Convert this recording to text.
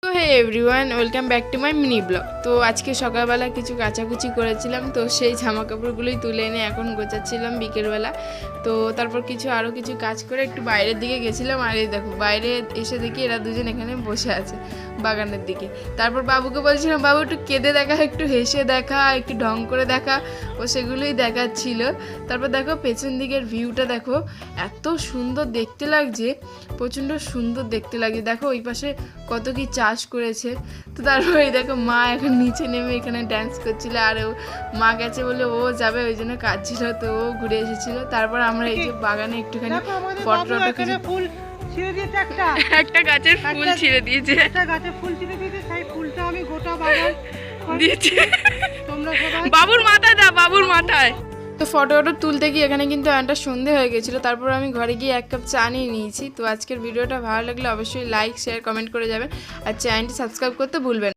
তো hey everyone, welcome back to my mini blog. তো আজকে সকালবেলা কিছু কাচাকুচি করেছিলাম, তো সেই জামা কাপড়গুলোই তুলে এনে এখন গোছাচ্ছিলাম বিকেলবেলা। তো তারপর আরও কিছু কাজ করে একটু বাইরের দিকে গেছিলাম, আর এই দেখো বাইরে এসে দেখি এরা দুজন এখানে বসে আছে বাগানের দিকে। তারপর বাবুকে বলছিলাম, বাবু একটু কেঁদে দেখা, একটু হেসে দেখা, একটু ঢং করে দেখা, ও সেগুলোই দেখাচ্ছিল। তারপর দেখো পেছন দিকের ভিউটা দেখো, এত সুন্দর দেখতে লাগছে, প্রচণ্ড সুন্দর দেখতে লাগছে। দেখো ওই পাশে কত কি চাষ করেছে। তো তারপরে দেখো মা এখন নিচে নেমে এখানে ড্যান্স করছিল, আর ও মা গেছে বলে ও যাবে, ওই জন্য কাজ ছিল, তো ও ঘুরে এসেছিল। তারপর আমরা এই যে বাগানে একটুখানি ফটো ফুল ছিঁড়ে দিয়েছে, একটা গাছের ফুল ছিঁড়ে দিয়েছে, একটা গাছের ফুল ছিঁড়ে দিয়েছে, সেই ফুলটা আমি গোটা বাগান দিয়েছে। তোমরা সবাই বাবুর মাথায় দাও, বাবুর মাথায়। তো ফটো তুলতে গিয়ে এখানে কিন্তু একটা সন্ধে হয়ে গেছিলো। তারপর আমি ঘরে গিয়ে 1 কাপ চা নিয়ে নিয়েছি। তো আজকের ভিডিওটা ভালো লাগলে অবশ্যই লাইক, শেয়ার, কমেন্ট করে যাবেন, আর চ্যানেলটি সাবস্ক্রাইব করতে ভুলবেন না।